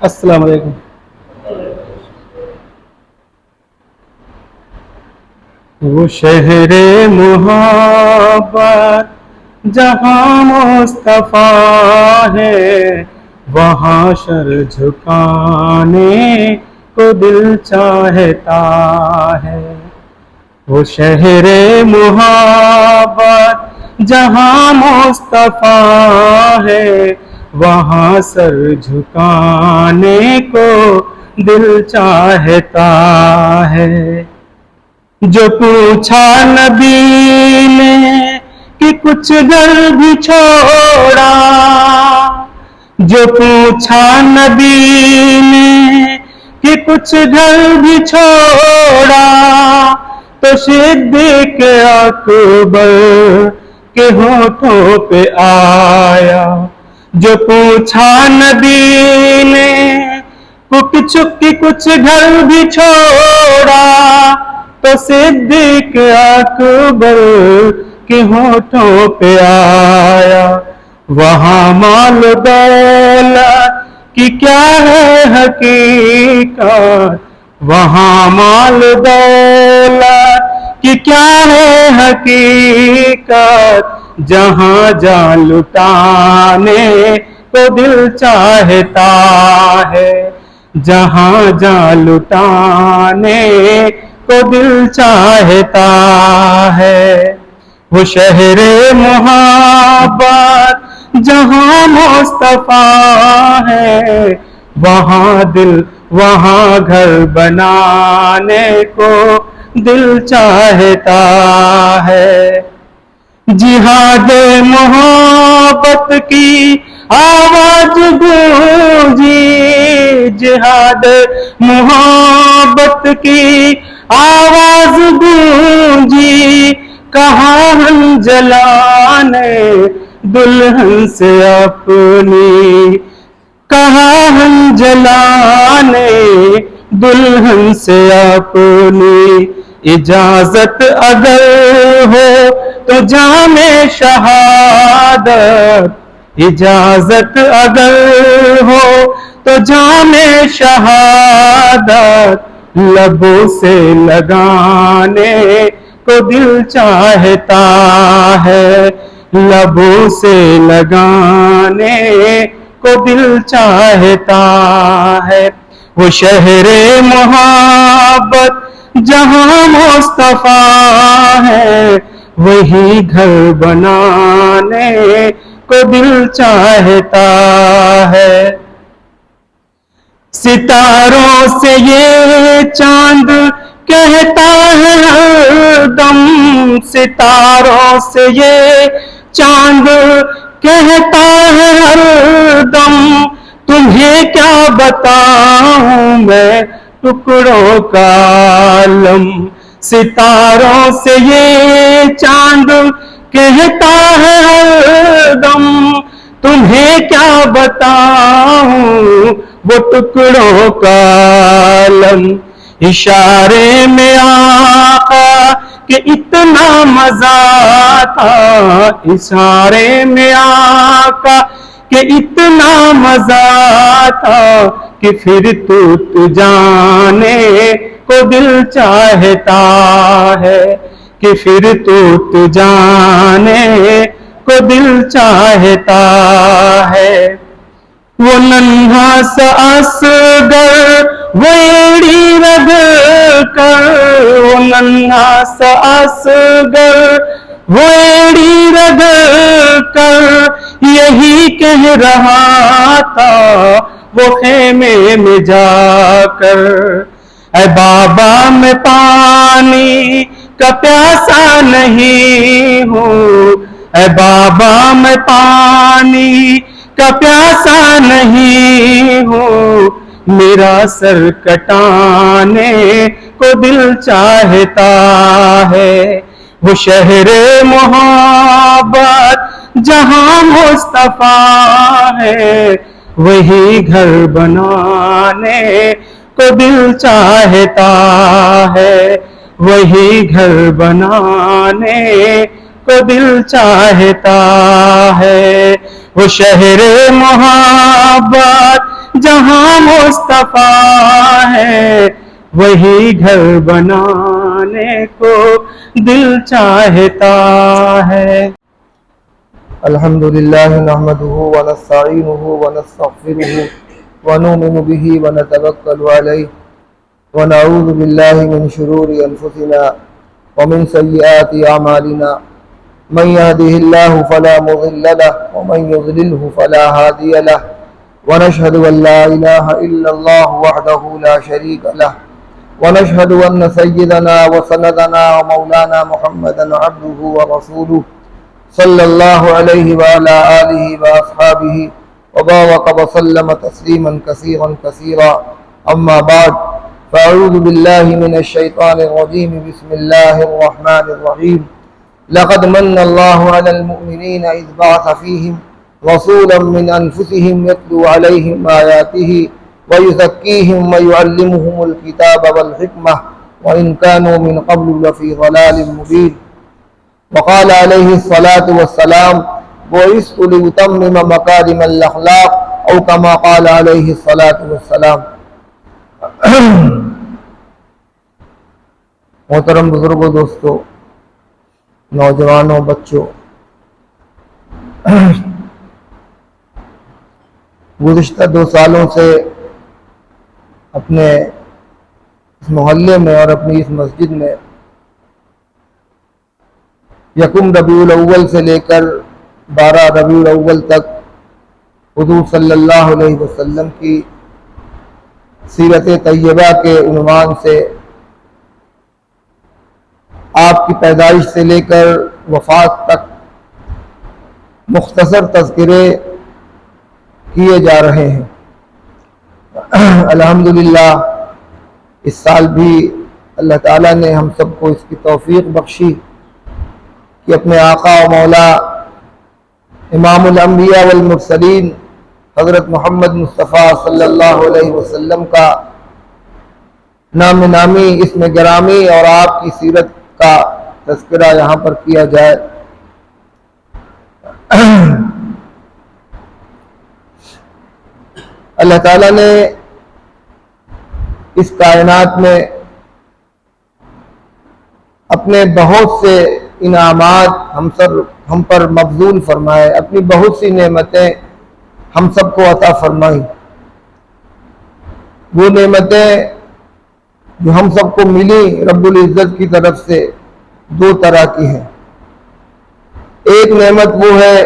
السلام علیکم. وہ شہر محبت جہاں مصطفیٰ ہے، وہاں سر جھکانے کو دل چاہتا ہے. وہ شہر محبت جہاں مصطفیٰ ہے، وہاں سر جھکانے کو دل چاہتا ہے. جو پوچھا نبی نے کہ کچھ گھر بھی چھوڑا، جو پوچھا نبی نے کہ کچھ گھر بھی چھوڑا، تو صدیق اکبر کے ہونٹوں پہ آیا. جو پوچھا نبی نے کہ کچھ گھر بھی چھوڑا، تو صدیق اکبر کے ہونٹوں پہ آیا. وہاں مال دولت کی کیا ہے حقیقت، وہاں مال دولت کی کیا ہے حقیقت، جہاں جان لٹانے کو دل چاہتا ہے، جہاں جان لٹانے کو دل چاہتا ہے. وہ شہر محبت جہاں مصطفیٰ ہے، وہاں گھر بنانے کو دل چاہتا ہے. جہاد محبت کی آواز گونجی، جہاد محبت کی آواز گونجی، کہاں ہم جلانے دلہن سے اپنی، کہاں ہم جلانے دلہن سے اپنی. اجازت اگر ہو تو جام شہادت، اجازت اگر ہو تو جام شہادت لبوں سے لگانے کو دل چاہتا ہے، لبوں سے لگانے کو دل چاہتا ہے. وہ شہر محبت جہاں مصطفیٰ ہے، وہی گھر بنانے کو دل چاہتا ہے. ستاروں سے یہ چاند کہتا ہے ہر دم، ستاروں سے یہ چاند کہتا ہے ہر دم، تمہیں کیا بتاؤں میں ٹکڑوں کا عالم. ستاروں سے یہ چاند کہتا ہے ہر دم، تمہیں کیا بتاؤں وہ ٹکڑوں کا عالم. اشارے میں آقا کہ اتنا مزہ تھا، اشارے میں آقا کہ اتنا مزہ تھا، کہ پھر ٹوٹ جانے کو دل چاہتا ہے، کہ پھر ٹوٹ جانے کو دل چاہتا ہے. وہ ننھا سا اصغر وہ ایڑی رگڑ کر، وہ ننھا سا اصغر وہ ایڑی رگڑ کر یہی کہہ رہا تھا وہ خیمے میں جا کر. اے بابا میں پانی کا پیاسا نہیں ہوں، اے بابا میں پانی کا پیاسا نہیں ہوں، میرا سر کٹانے کو دل چاہتا ہے. وہ شہر محبت جہاں مصطفیٰ ہے، وہی گھر بنانے کو دل چاہتا ہے، وہی گھر بنانے کو دل چاہتا ہے. وہ شہر محبت جہاں مصطفیٰ ہے وہی گھر بنانے کو دل چاہتا ہے۔ الحمد لله نحمده ونستعينه ونستغفره ونؤمن به ونتوكل عليه ونعوذ بالله من شرور أنفسنا ومن سيئات أعمالنا من يهده الله فلا مضل له ومن يضلله فلا هادي له ونشهد أن لا إله إلا الله وحده لا شريك له ونشهد أن سيدنا وسندنا ومولانا محمدا عبده ورسوله صلی اللہ علیہ وعلى آلہ وأصحابہ وبارک وسلم تسلیما کثیرا کثیرا اما بعد فاعوذ باللہ من الشیطان الرجیم بسم اللہ الرحمن الرحیم لقد من اللہ علی المؤمنین اذ بعث فیہم رسولا من انفسہم یتلو علیہم آیاتہ ویزکیہم ویعلمہم الکتاب والحکمہ وإن كانوا من قبل لفی ضلال مبین۔ وقال علیہ الصلاة والسلام بعثت لأتمم مکارم الاخلاق او کما قال علیہ الصلاة والسلام۔ محترم بزرگوں، دوستوں، نوجوانوں، بچوں، گزشتہ 2 سالوں سے اپنے اس محلے میں اور اپنی اس مسجد میں یکم ربیع الاول سے لے کر 12 ربیع الاول تک حضور صلی اللہ علیہ وسلم کی سیرت طیبہ کے عنوان سے آپ کی پیدائش سے لے کر وفات تک مختصر تذکرے کیے جا رہے ہیں۔ الحمدللہ اس سال بھی اللہ تعالیٰ نے ہم سب کو اس کی توفیق بخشی کہ اپنے آقا و مولا امام الانبیاء والمرسلین حضرت محمد مصطفیٰ صلی اللہ علیہ وسلم کا نام نامی اسم گرامی اور آپ کی سیرت کا تذکرہ یہاں پر کیا جائے۔ اللہ تعالیٰ نے اس کائنات میں اپنے بہت سے انعامات ہم پر مبذول فرمائے، اپنی بہت سی نعمتیں ہم سب کو عطا فرمائی۔ وہ نعمتیں جو ہم سب کو ملی رب العزت کی طرف سے 2 طرح کی ہیں۔ ایک نعمت وہ ہے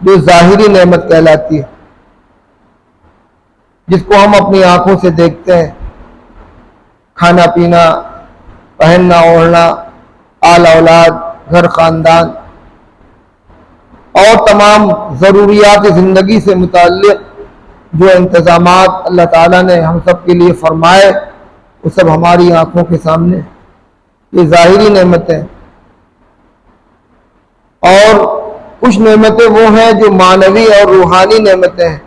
جو ظاہری نعمت کہلاتی ہے، جس کو ہم اپنی آنکھوں سے دیکھتے ہیں، کھانا پینا، پہننا اوڑھنا، آل اولاد، گھر خاندان اور تمام ضروریات زندگی سے متعلق جو انتظامات اللہ تعالیٰ نے ہم سب کے لیے فرمائے وہ سب ہماری آنکھوں کے سامنے، یہ ظاہری نعمتیں۔ اور کچھ نعمتیں وہ ہیں جو معنوی اور روحانی نعمتیں ہیں،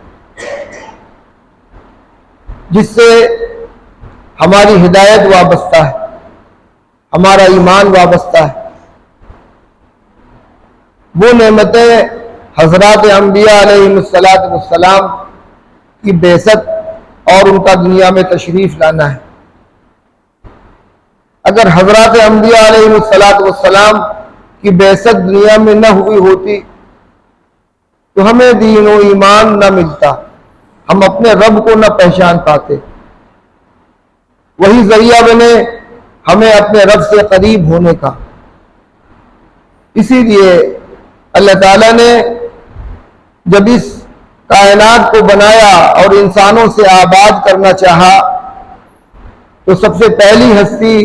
جس سے ہماری ہدایت وابستہ ہے، ہمارا ایمان وابستہ ہے۔ وہ نعمتیں حضرات انبیاء علیہ السلام کی بعثت اور ان کا دنیا میں تشریف لانا ہے۔ اگر حضرات انبیاء علیہ السلام کی بعثت دنیا میں نہ ہوئی ہوتی تو ہمیں دین و ایمان نہ ملتا، ہم اپنے رب کو نہ پہچان پاتے۔ وہی ذریعہ بنے ہمیں اپنے رب سے قریب ہونے کا۔ اسی لیے اللہ تعالیٰ نے جب اس کائنات کو بنایا اور انسانوں سے آباد کرنا چاہا تو سب سے پہلی ہستی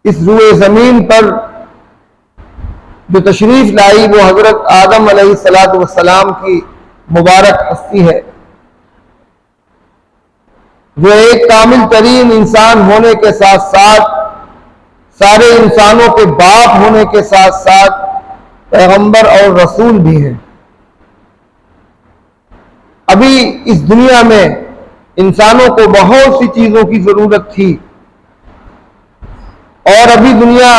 اس روئے زمین پر جو تشریف لائی وہ حضرت آدم علیہ السلام کی مبارک ہستی ہے۔ وہ ایک کامل ترین انسان ہونے کے ساتھ ساتھ سارے انسانوں کے باپ ہونے کے ساتھ ساتھ پیغمبر اور رسول بھی ہیں۔ ابھی اس دنیا میں انسانوں کو بہت سی چیزوں کی ضرورت تھی اور ابھی دنیا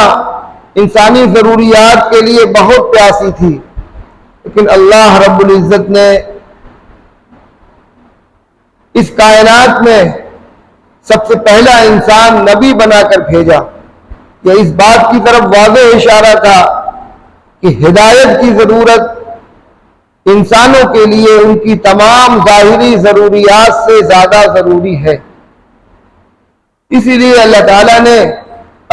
انسانی ضروریات کے لیے بہت پیاسی تھی، لیکن اللہ رب العزت نے اس کائنات میں سب سے پہلا انسان نبی بنا کر بھیجا، یہ اس بات کی طرف واضح اشارہ تھا کہ ہدایت کی ضرورت انسانوں کے لیے ان کی تمام ظاہری ضروریات سے زیادہ ضروری ہے۔ اسی لیے اللہ تعالیٰ نے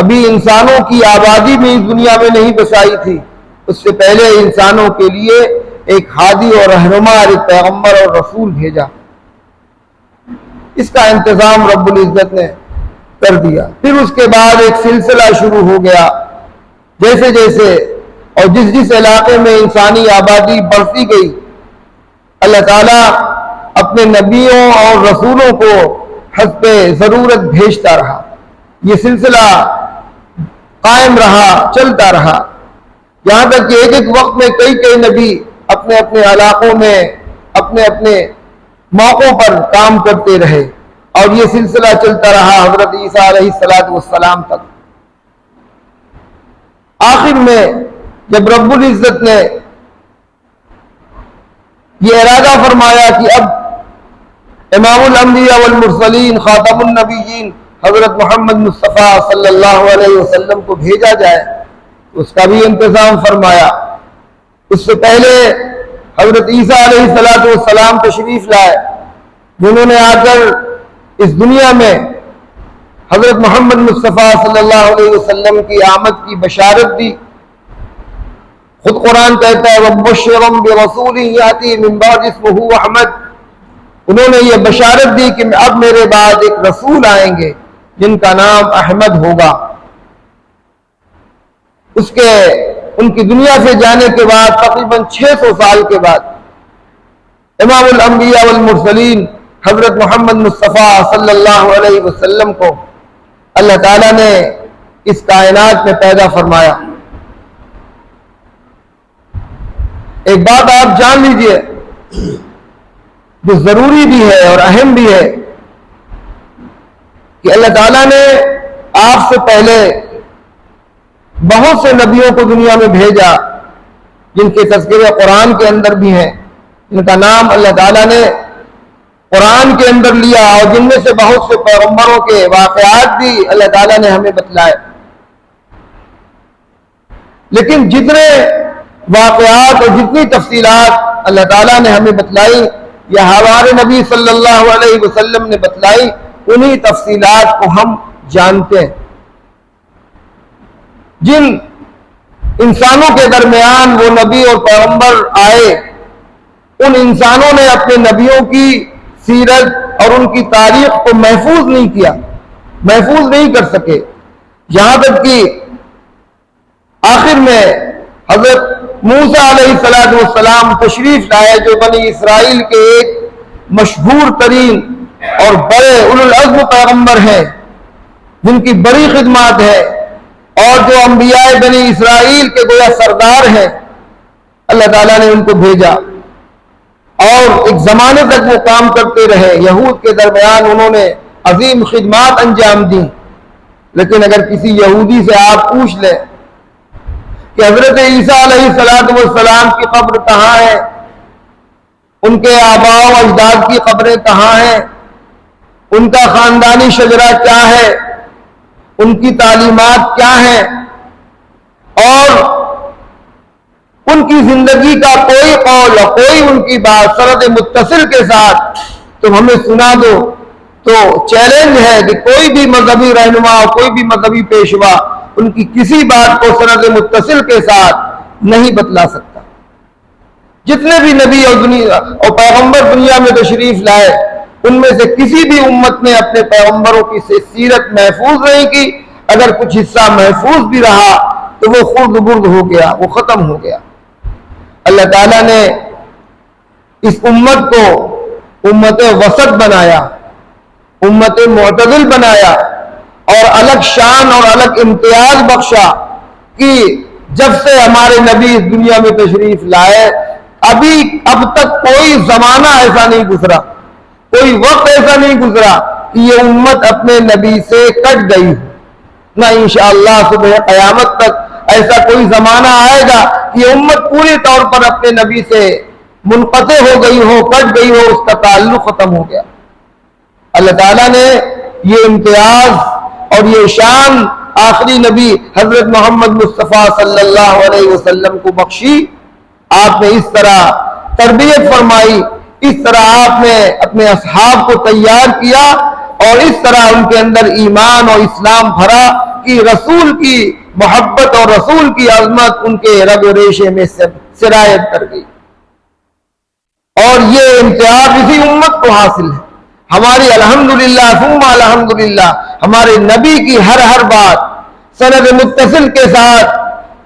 ابھی انسانوں کی آبادی بھی اس دنیا میں نہیں بسائی تھی، اس سے پہلے انسانوں کے لیے ایک ہادی اور رہنما، ایک پیغمبر اور رسول بھیجا۔ اس کا انتظام رب العزت نے کر دیا۔ پھر اس کے بعد ایک سلسلہ شروع ہو گیا، جیسے جیسے اور جس جس علاقے میں انسانی آبادی بڑھتی گئی، اللہ تعالیٰ اپنے نبیوں اور رسولوں کو حسب ضرورت بھیجتا رہا۔ یہ سلسلہ قائم رہا، چلتا رہا، یہاں تک کہ ایک ایک وقت میں کئی نبی اپنے اپنے علاقوں میں اپنے اپنے موقعوں پر کام کرتے رہے، اور یہ سلسلہ چلتا رہا حضرت عیسیٰ علیہ السلام تک۔ آخر میں جب رب العزت نے یہ ارادہ فرمایا کہ اب امام الانبیاء والمرسلین خاتم النبیین حضرت محمد مصطفیٰ صلی اللہ علیہ وسلم کو بھیجا جائے، اس کا بھی انتظام فرمایا۔ اس سے پہلے حضرت عیسیٰ علیہ السلام تشریف لائے، جنہوں نے آ کر اس دنیا میں حضرت محمد مصطفیٰ صلی اللہ علیہ وسلم کی آمد کی بشارت دی۔ خود قرآن کہتا ہے وَمُبَشِّرًا بِرَسُولٍ يَأْتِي مِن بَعْدِهِ اسْمُهُ أَحْمَدُ، انہوں نے یہ بشارت دی کہ اب میرے بعد ایک رسول آئیں گے جن کا نام احمد ہوگا۔ ان کی دنیا سے جانے کے بعد تقریباً 600 سال کے بعد امام الانبیاء والمرسلین حضرت محمد مصطفیٰ صلی اللہ علیہ وسلم کو اللہ تعالیٰ نے اس کائنات میں پیدا فرمایا۔ ایک بات آپ جان لیجئے جو ضروری بھی ہے اور اہم بھی ہے کہ اللہ تعالیٰ نے آپ سے پہلے بہت سے نبیوں کو دنیا میں بھیجا، جن کے تذکرے قرآن کے اندر بھی ہیں، جن کا نام اللہ تعالیٰ نے قرآن کے اندر لیا، اور جن میں سے بہت سے پیغمبروں کے واقعات بھی اللہ تعالیٰ نے ہمیں بتلائے۔ لیکن جتنے واقعات اور جتنی تفصیلات اللہ تعالیٰ نے ہمیں بتلائی یا ہمارے نبی صلی اللہ علیہ وسلم نے بتلائی، انہی تفصیلات کو ہم جانتے ہیں۔ جن انسانوں کے درمیان وہ نبی اور پیغمبر آئے، ان انسانوں نے اپنے نبیوں کی سیرت اور ان کی تاریخ کو محفوظ نہیں کیا، محفوظ نہیں کر سکے، یہاں تک کہ آخر میں حضرت موسیٰ علیہ السلام تشریف لائے، جو بنی اسرائیل کے ایک مشہور ترین اور بڑے اولو العزم پیغمبر ہیں، جن کی بڑی خدمات ہے، اور جو انبیاء بنی اسرائیل کے گویا سردار ہیں۔ اللہ تعالیٰ نے ان کو بھیجا اور ایک زمانے تک وہ کام کرتے رہے، یہود کے درمیان انہوں نے عظیم خدمات انجام دیں۔ لیکن اگر کسی یہودی سے آپ پوچھ لیں کہ حضرت عیسیٰ علیہ السلام کی قبر کہاں ہے، ان کے آباء و اجداد کی قبریں کہاں ہیں، ان کا خاندانی شجرہ کیا ہے، ان کی تعلیمات کیا ہیں، اور ان کی زندگی کا کوئی قول اور کوئی ان کی بات سند متصل کے ساتھ تم ہمیں سنا دو، تو چیلنج ہے کہ کوئی بھی مذہبی رہنما اور کوئی بھی مذہبی پیشوا ان کی کسی بات کو سند متصل کے ساتھ نہیں بتلا سکتا۔ جتنے بھی نبی اور پیغمبر دنیا میں تشریف لائے، ان میں سے کسی بھی امت نے اپنے پیغمبروں کی سیرت محفوظ نہیں کی۔ اگر کچھ حصہ محفوظ بھی رہا تو وہ خرد برد ہو گیا، وہ ختم ہو گیا۔ اللہ تعالیٰ نے اس امت کو امت وسط بنایا، امت معتدل بنایا، اور الگ شان اور الگ امتیاز بخشا کہ جب سے ہمارے نبی اس دنیا میں تشریف لائے اب تک کوئی زمانہ ایسا نہیں گزرا، کوئی وقت ایسا نہیں گزرا کہ یہ امت اپنے نبی سے کٹ گئی ہو۔ نہ انشاءاللہ صبح قیامت تک ایسا کوئی زمانہ آئے گا کہ یہ امت پوری طور پر اپنے نبی سے منقطع ہو گئی ہو، کٹ گئی ہو، اس کا تعلق ختم ہو گیا۔ اللہ تعالیٰ نے یہ امتیاز اور یہ شان آخری نبی حضرت محمد مصطفیٰ صلی اللہ علیہ وسلم کو بخشی. آپ نے اس طرح تربیت فرمائی، اس طرح آپ نے اپنے اصحاب کو تیار کیا اور اس طرح ان کے اندر ایمان اور اسلام بھرا کہ رسول کی محبت اور رسول کی عظمت ان کے رگ و ریشے میں سرایت کر گئی. اور یہ امتیاز اسی امت کو حاصل ہے. ہماری الحمدللہ ثم الحمدللہ ہمارے نبی کی ہر بات سند متصل کے ساتھ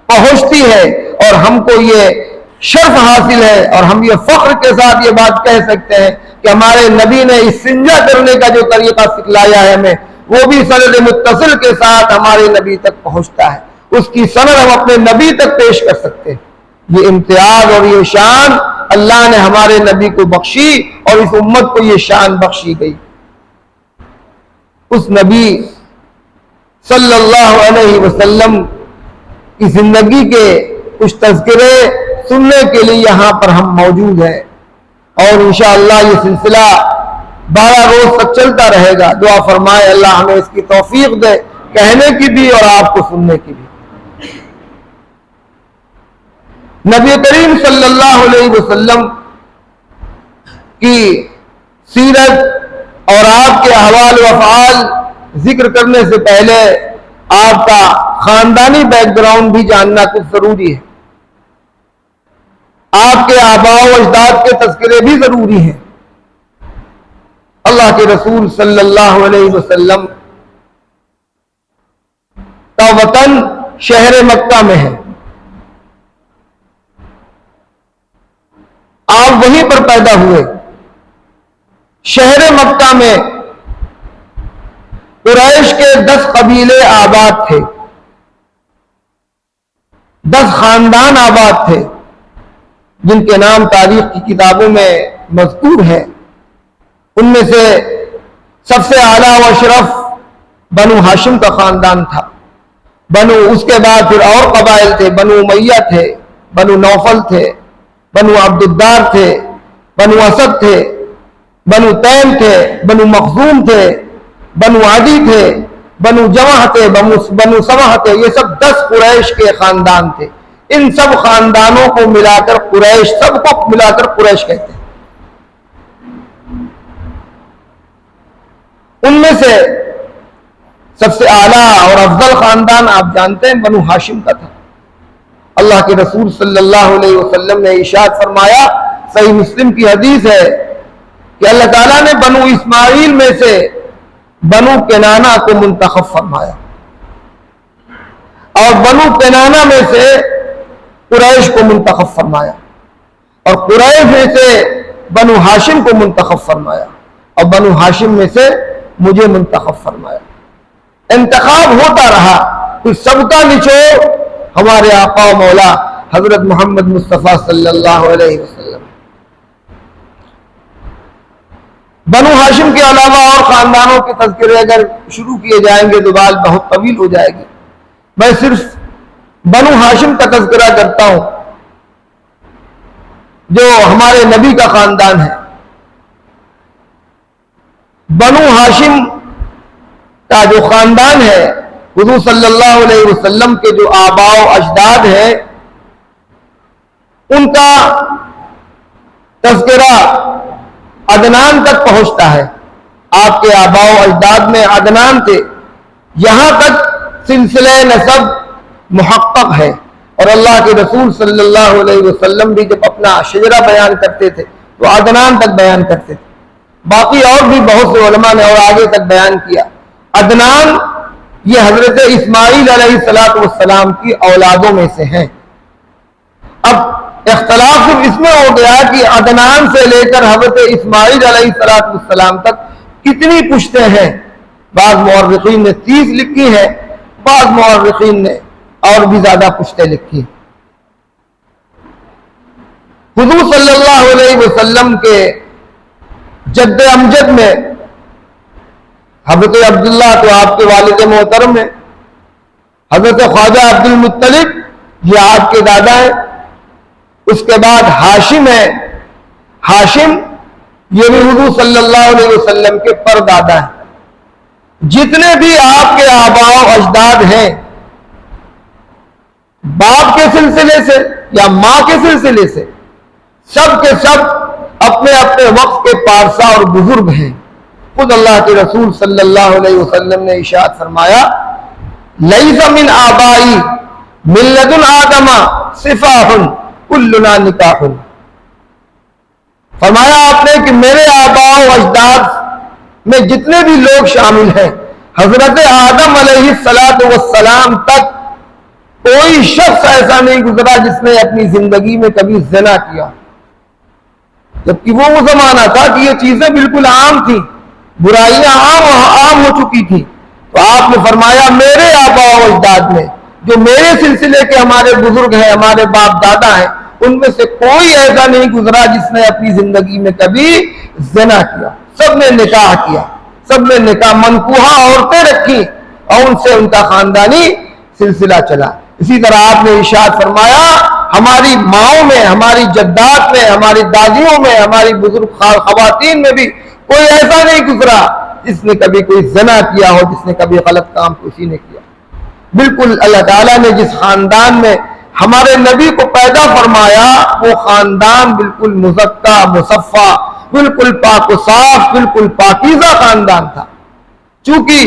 پہنچتی ہے اور ہم کو یہ شرف حاصل ہے اور ہم یہ فخر کے ساتھ یہ بات کہہ سکتے ہیں کہ ہمارے نبی نے استنجا کرنے کا جو طریقہ سکھلایا ہے ہمیں، وہ بھی سند متصل کے ساتھ ہمارے نبی تک پہنچتا ہے. اس کی سند ہم اپنے نبی تک پیش کر سکتے ہیں. یہ امتیاز اور یہ شان اللہ نے ہمارے نبی کو بخشی اور اس امت کو یہ شان بخشی گئی. اس نبی صلی اللہ علیہ وسلم کی زندگی کے کچھ تذکرے سننے کے لیے یہاں پر ہم موجود ہیں اور انشاءاللہ یہ سلسلہ 12 روز تک چلتا رہے گا. دعا فرمائے اللہ ہمیں اس کی توفیق دے کہنے کی بھی اور آپ کو سننے کی بھی. نبی کریم صلی اللہ علیہ وسلم کی سیرت اور آپ کے احوال و افعال ذکر کرنے سے پہلے آپ کا خاندانی بیک گراؤنڈ بھی جاننا کچھ ضروری ہے. آپ کے آباء و اجداد کے تذکرے بھی ضروری ہیں. اللہ کے رسول صلی اللہ علیہ وسلم کا وطن شہر مکہ میں ہے. آپ وہیں پر پیدا ہوئے. شہر مکہ میں قریش کے 10 قبیلے آباد تھے، 10 خاندان آباد تھے جن کے نام تاریخ کی کتابوں میں مذکور ہیں. ان میں سے سب سے اعلیٰ و اشرف بنو ہاشم کا خاندان تھا. اس کے بعد پھر اور قبائل تھے. بنو امیہ تھے، بنو نوفل تھے، بنو عبد الدار تھے، بنو اسد تھے، بنو تیم تھے، بنو مخزوم تھے، بنو عدی تھے، بنو جمح تھے، بنو سمح تھے. یہ سب 10 قریش کے خاندان تھے. ان سب خاندانوں کو ملا کر قریش، سب کو ملا کر قریش کہتے ہیں. ان میں سے سب سے اعلیٰ اور افضل خاندان آپ جانتے ہیں بنو ہاشم کا تھا. اللہ کے رسول صلی اللہ علیہ وسلم نے ارشاد فرمایا، صحیح مسلم کی حدیث ہے کہ اللہ تعالیٰ نے بنو اسماعیل میں سے بنو کنانہ کو منتخب فرمایا اور بنو کنانہ میں سے قریش کو منتخب فرمایا اور قریش میں سے بنو ہاشم کو منتخب فرمایا اور بنو ہاشم میں سے مجھے منتخب فرمایا. انتخاب ہوتا رہا کہ سب کا نچوڑ ہمارے آقا و مولا حضرت محمد مصطفیٰ صلی اللہ علیہ وسلم. بنو ہاشم کے علاوہ اور خاندانوں کے تذکرے اگر شروع کیے جائیں گے تو بات بہت طویل ہو جائے گی. میں صرف بنو ہاشم کا تذکرہ کرتا ہوں جو ہمارے نبی کا خاندان ہے. بنو ہاشم کا جو خاندان ہے، حضور صلی اللہ علیہ وسلم کے جو آباء و اجداد ہیں، ان کا تذکرہ عدنان تک پہنچتا ہے. آپ کے آباء و اجداد میں عدنان تھے. یہاں تک سلسلہ نسب محقق ہے اور اللہ کے رسول صلی اللہ علیہ وسلم بھی جب اپنا شجرہ بیان کرتے تھے تو عدنان تک بیان کرتے تھے. باقی اور بھی بہت سے علماء نے اور آگے تک بیان کیا. عدنان یہ حضرت اسماعیل علیہ السلام کی اولادوں میں سے ہیں. اب اختلاف صرف اس میں ہو گیا کہ عدنان سے لے کر حضرت اسماعیل علیہ السلام تک کتنی پشتیں ہیں. بعض مورخین نے 30 لکھی ہیں، بعض مورخین نے اور بھی زیادہ پشتیں لکھی. حضور صلی اللہ علیہ وسلم کے جد امجد میں حضرت عبداللہ تو آپ کے والد محترم ہیں، حضرت خواجہ عبد المطلب یہ آپ کے دادا ہیں. اس کے بعد ہاشم ہے. ہاشم یہ بھی حضور صلی اللہ علیہ وسلم کے پردادا ہیں۔ جتنے بھی آپ کے آباء و اجداد ہیں، باپ کے سلسلے سے یا ماں کے سلسلے سے، سب کے سب اپنے اپنے وقت کے پارسا اور بزرگ ہیں۔ خود اللہ کے رسول صلی اللہ علیہ وسلم نے ارشاد فرمایا، لیس من آبائی من لدن آدم صفاح کلنا نکاح۔ فرمایا آپ نے کہ میرے آباء و اجداد میں جتنے بھی لوگ شامل ہیں، حضرت آدم علیہ السلام تک کوئی شخص ایسا نہیں گزرا جس نے اپنی زندگی میں کبھی زنا کیا، جبکہ وہ زمانہ تھا کہ یہ چیزیں بالکل عام تھیں، برائیاں عام ہو چکی تھی۔ تو آپ نے فرمایا میرے آباء و اجداد میں، جو میرے سلسلے کے ہمارے بزرگ ہیں، ہمارے باپ دادا ہیں، ان میں سے کوئی ایسا نہیں گزرا جس نے اپنی زندگی میں کبھی زنا کیا۔ سب نے نکاح کیا، سب نے نکاح منکوحہ عورتیں رکھی اور ان سے ان کا خاندانی سلسلہ چلا۔ اسی طرح آپ نے ارشاد فرمایا ہماری ماؤں میں، ہماری جدات میں، ہماری دادیوں میں، ہماری بزرگ خواتین میں بھی کوئی ایسا نہیں گزرا جس نے کبھی کوئی زنا کیا ہو، جس نے کبھی غلط کام کسی نے کیا۔ بالکل اللہ تعالیٰ نے جس خاندان میں ہمارے نبی کو پیدا فرمایا، وہ خاندان بالکل مزکا مصفا، بالکل پاک و صاف، بالکل پاکیزہ خاندان تھا۔ چونکہ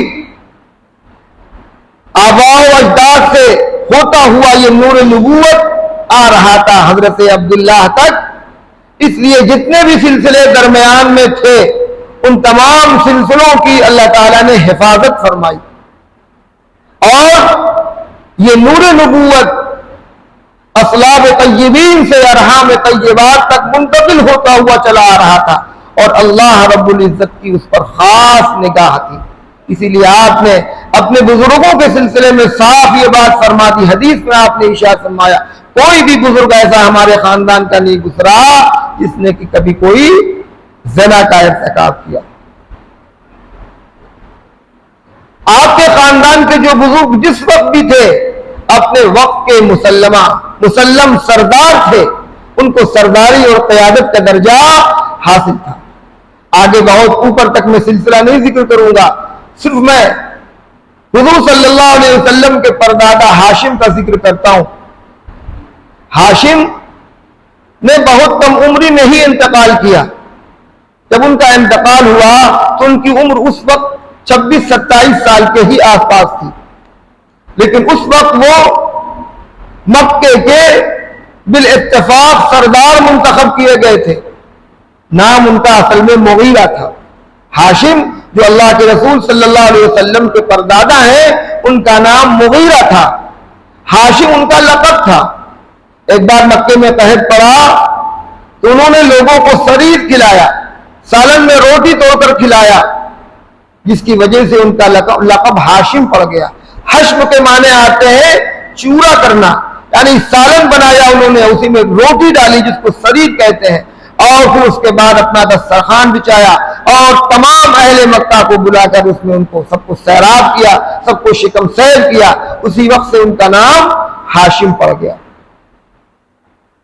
آباء و اجداد سے ہوتا ہوا یہ نور نبوت آ رہا تھا حضرت عبداللہ تک، اس لیے جتنے بھی سلسلے درمیان میں تھے ان تمام سلسلوں کی اللہ تعالیٰ نے حفاظت فرمائی، اور یہ نور نبوت اصلاب طیبین سے ارحام طیبات تک منتقل ہوتا ہوا چلا آ رہا تھا، اور اللہ رب العزت کی اس پر خاص نگاہ تھی۔ اسی لیے آپ نے اپنے بزرگوں کے سلسلے میں صاف یہ بات فرما دی، حدیث میں آپ نے ارشاد فرمایا کوئی بھی بزرگ ایسا ہمارے خاندان کا نہیں گزرا جس نے کہ کبھی کوئی زنا کا ارتکاب کیا۔ آپ کے خاندان کے جو بزرگ جس وقت بھی تھے اپنے وقت کے مسلم سردار تھے، ان کو سرداری اور قیادت کا درجہ حاصل تھا۔ آگے بہت اوپر تک میں سلسلہ نہیں ذکر کروں گا، صرف میں حضور صلی اللہ علیہ وسلم کے پردادا ہاشم کا ذکر کرتا ہوں۔ ہاشم نے بہت کم عمری میں ہی انتقال کیا۔ جب ان کا انتقال ہوا تو ان کی عمر اس وقت 26-27 سال کے ہی آس پاس تھی، لیکن اس وقت وہ مکے کے بالاتفاق سردار منتخب کیے گئے تھے۔ نام ان کا اصل میں مغیرہ تھا۔ ہاشم جو اللہ کے رسول صلی اللہ علیہ وسلم کے پردادا ہیں، ان کا نام مغیرہ تھا، ہاشم ان کا لقب تھا۔ ایک بار مکے میں قحط پڑا تو انہوں نے لوگوں کو سرید کھلایا، سالن میں روٹی توڑ کر کھلایا، جس کی وجہ سے ان کا لقب ہاشم پڑ گیا۔ حشم کے معنی آتے ہیں چورا کرنا، یعنی سالن بنایا انہوں نے، اسی میں روٹی ڈالی جس کو سرید کہتے ہیں، اور پھر اس کے بعد اپنا دسترخوان بچایا اور تمام اہل مکہ کو بلا کر اس میں ان کو سب کو سیراب کیا، سب کو شکم سیر کیا۔ اسی وقت سے ان کا نام ہاشم پڑ گیا۔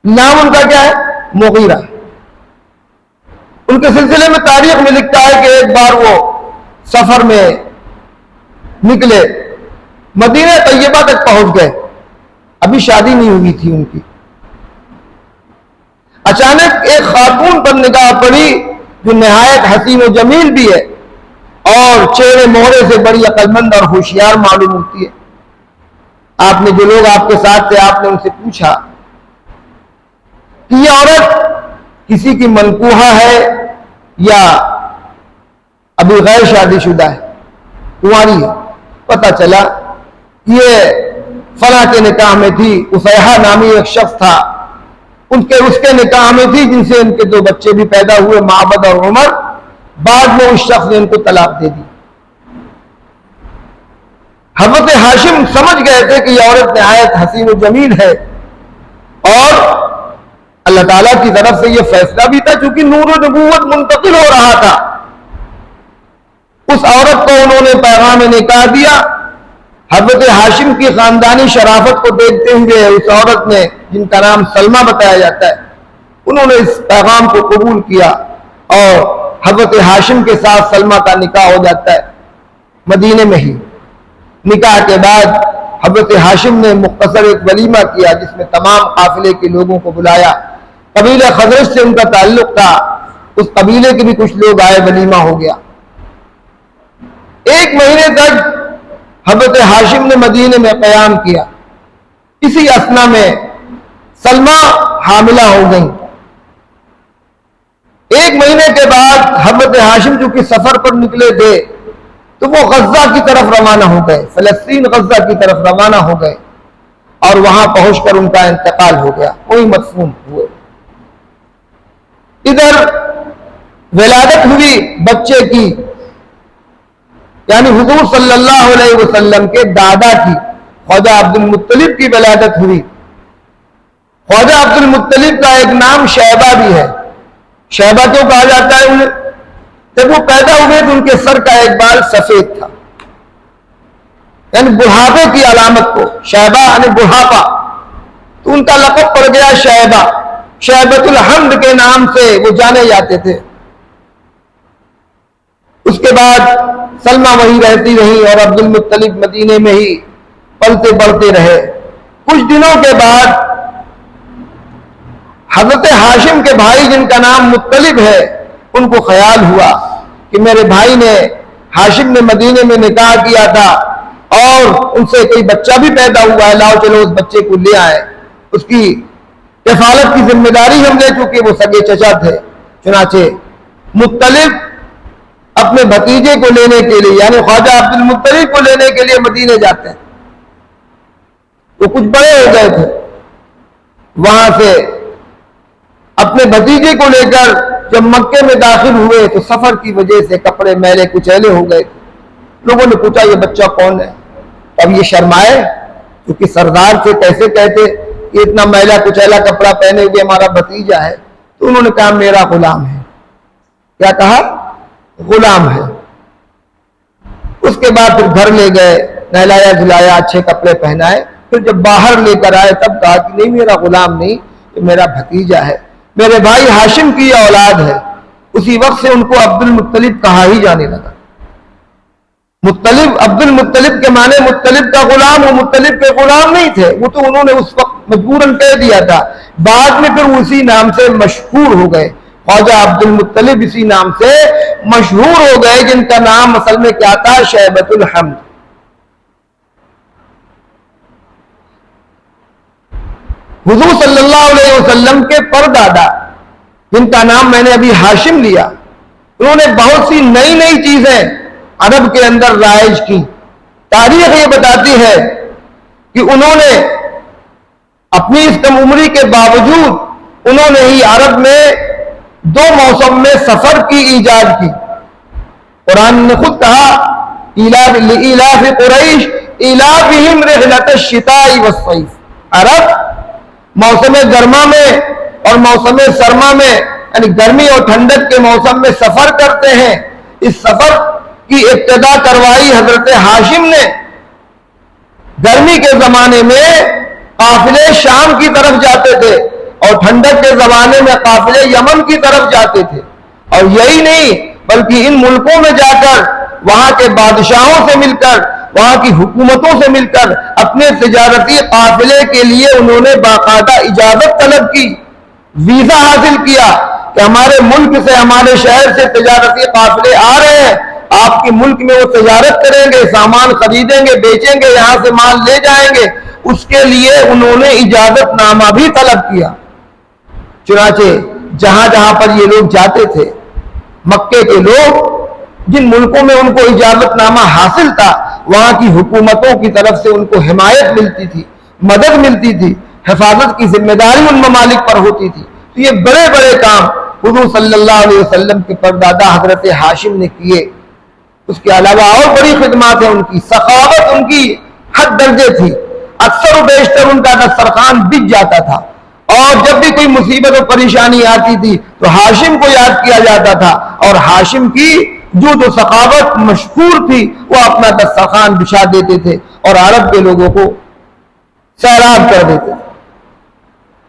نام ان کا کیا ہے؟ مغیرہ۔ ان کے سلسلے میں تاریخ میں لکھتا ہے کہ ایک بار وہ سفر میں نکلے، مدینہ طیبہ تک پہنچ گئے، ابھی شادی نہیں ہوئی تھی ان کی۔ اچانک ایک خاتون پر نگاہ پڑی جو نہایت حسین و جمیل بھی ہے اور چہرے مہرے سے بڑی عقل مند اور ہوشیار معلوم ہوتی ہے۔ آپ نے جو لوگ آپ کے ساتھ تھے آپ نے ان سے پوچھا کہ یہ عورت کسی کی منکوحہ ہے یا ابھی غیر شادی شدہ ہے، کنواری ہے؟ پتہ چلا یہ فلاں کے نکاح میں تھی، اسیحہ نامی ایک شخص تھا، اس کے نکاح میں تھی، جن سے ان کے 2 بچے بھی پیدا ہوئے، معبد اور عمر۔ بعد میں اس شخص نے ان کو طلاق دے دی۔ حضرت ہاشم سمجھ گئے تھے کہ یہ عورت نہایت حسین و جمیل ہے، اور اللہ تعالیٰ کی طرف سے یہ فیصلہ بھی تھا چونکہ نور و نبوت منتقل ہو رہا تھا۔ اس عورت کو انہوں نے پیغام نکاح دیا۔ حضرت ہاشم کی خاندانی شرافت کو دیکھتے ہوئے اس عورت نے، جن کا نام سلمہ بتایا جاتا ہے، انہوں نے اس پیغام کو قبول کیا اور حضرت ہاشم کے ساتھ سلمہ کا نکاح ہو جاتا ہے مدینے میں ہی۔ نکاح کے بعد حضرت ہاشم نے مختصر ایک ولیمہ کیا جس میں تمام قافلے کے لوگوں کو بلایا۔ قبیلہ خزرج سے ان کا تعلق تھا، اس قبیلے کے بھی کچھ لوگ آئے، ولیمہ ہو گیا۔ ایک مہینے تک حضرت ہاشم نے مدینے میں قیام کیا۔ اسی اثنا میں سلمہ حاملہ ہو گئیں۔ ایک مہینے کے بعد حضرت ہاشم جو کہ سفر پر نکلے تھے تو وہ غزہ کی طرف روانہ ہو گئے، فلسطین غزہ کی طرف روانہ ہو گئے، اور وہاں پہنچ کر ان کا انتقال ہو گیا، وہی مدفون ہوئے۔ ادھر ولادت ہوئی بچے کی، یعنی حضور صلی اللہ علیہ وسلم کے دادا کی، خواجہ عبد المطلب کی ولادت ہوئی۔ خواجہ عبد المطلب کا ایک نام شیبہ بھی ہے۔ شیبہ کیوں کہا جاتا ہے انہیں؟ جب وہ پیدا ہوئے تو ان کے سر کا ایک بال سفید تھا، یعنی بڑھاپے کی علامت کو شیبہ یعنی بڑھاپا، تو ان کا لقب پڑ گیا شیبہ۔ شیبۃ الحمد کے نام سے وہ جانے جاتے تھے۔ اس کے بعد سلمہ وہیں رہتی رہی اور عبد المطلب مدینے میں ہی پلتے بڑھتے رہے۔ کچھ دنوں کے بعد حضرت ہاشم کے بھائی جن کا نام مطلب ہے، ان کو خیال ہوا کہ میرے بھائی نے ہاشم نے مدینے میں نکاح کیا تھا اور ان سے کوئی بچہ بھی پیدا ہوا ہے، لاؤ چلو اس بچے کو لے آئے، اس کی کفالت کی ذمہ داری ہم لے، چونکہ وہ سگے چچا تھے۔ چنانچہ مطلب اپنے بھتیجے کو لینے کے لیے، یعنی خواجہ عبد المطلب کو لینے کے لیے مدینے جاتے ہیں۔ وہ کچھ بڑے ہو گئے تھے، وہاں سے اپنے بھتیجے کو لے کر جب مکے میں داخل ہوئے تو سفر کی وجہ سے کپڑے میلے کچیلے ہو گئے۔ لوگوں نے پوچھا یہ بچہ کون ہے؟ اب یہ شرمائے، کیونکہ سردار سے کیسے کہتے کہ اتنا میلا کچیلا کپڑا پہنے ہوئے ہمارا بھتیجا ہے؟ تو انہوں نے کہا میرا غلام ہے۔ کیا کہا؟ غلام ہے۔ اس کے بعد پھر گھر لے گئے، نہلایا دھلایا، اچھے کپڑے پہنائے، پھر جب باہر لے کر آئے تب کہا کہ نہیں میرا غلام نہیں، یہ میرا بھتیجا ہے، میرے بھائی ہاشم کی اولاد ہے۔ اسی وقت سے ان کو عبد المطلب کہا ہی جانے لگا۔ مطلب عبد المطلب کے معنی مطلب کا غلام، وہ مطلب کے غلام نہیں تھے، وہ تو انہوں نے اس وقت مجبوراً کہہ دیا تھا۔ بعد میں پھر اسی نام سے مشہور ہو گئے، خواجہ عبد المطلب اسی نام سے مشہور ہو گئے، جن کا نام اصل میں کیا تھا؟ شیبۃ الحمد۔ حضور صلی اللہ علیہ وسلم کے پردادا جن کا نام میں نے ابھی ہاشم لیا، انہوں نے بہت سی نئی نئی چیزیں عرب کے اندر رائج کی۔ تاریخ یہ بتاتی ہے کہ انہوں نے اپنی اس کم عمری کے باوجود انہوں نے ہی عرب میں 2 موسم میں سفر کی ایجاد کی۔ قرآن نے خود کہا لإیلاف قریش ایلافہم رحلۃ الشتاء والصیف، عرب موسم گرما میں اور موسم سرما میں، یعنی گرمی اور ٹھنڈک کے موسم میں سفر کرتے ہیں۔ اس سفر کی ابتدا کروائی حضرت ہاشم نے۔ گرمی کے زمانے میں قافلے شام کی طرف جاتے تھے اور ٹھنڈک کے زمانے میں قافلے یمن کی طرف جاتے تھے، اور یہی نہیں بلکہ ان ملکوں میں جا کر وہاں کے بادشاہوں سے مل کر، وہاں کی حکومتوں سے مل کر اپنے تجارتی قافلے کے لیے انہوں نے باقاعدہ اجازت طلب کی، ویزا حاصل کیا کہ ہمارے ملک سے، ہمارے شہر سے تجارتی قافلے آ رہے ہیں، آپ کے ملک میں وہ تجارت کریں گے، سامان خریدیں گے، بیچیں گے، یہاں سے مال لے جائیں گے۔ اس کے لیے انہوں نے اجازت نامہ بھی طلب کیا۔ چنانچہ جہاں جہاں پر یہ لوگ جاتے تھے، مکے کے لوگ جن ملکوں میں ان کو اجازت نامہ حاصل تھا، وہاں کی حکومتوں کی طرف سے ان کو حمایت ملتی تھی، مدد ملتی تھی، حفاظت کی ذمہ داری ان ممالک پر ہوتی تھی۔ تو یہ بڑے بڑے کام حضور صلی اللہ علیہ وسلم کے پردادا حضرت ہاشم نے کیے۔ اس کے علاوہ اور بڑی خدمات ہیں ان کی، سخاوت ان کی حد درجے تھی، اکثر و بیشتر ان کا دسترخوان بچ جاتا تھا، اور جب بھی کوئی مصیبت و پریشانی آتی تھی تو ہاشم کو یاد کیا جاتا تھا، اور ہاشم کی جو سخاوت مشہور تھی وہ اپنا دسترخوان بچھا دیتے تھے اور عرب کے لوگوں کو سیراب کر دیتے تھے۔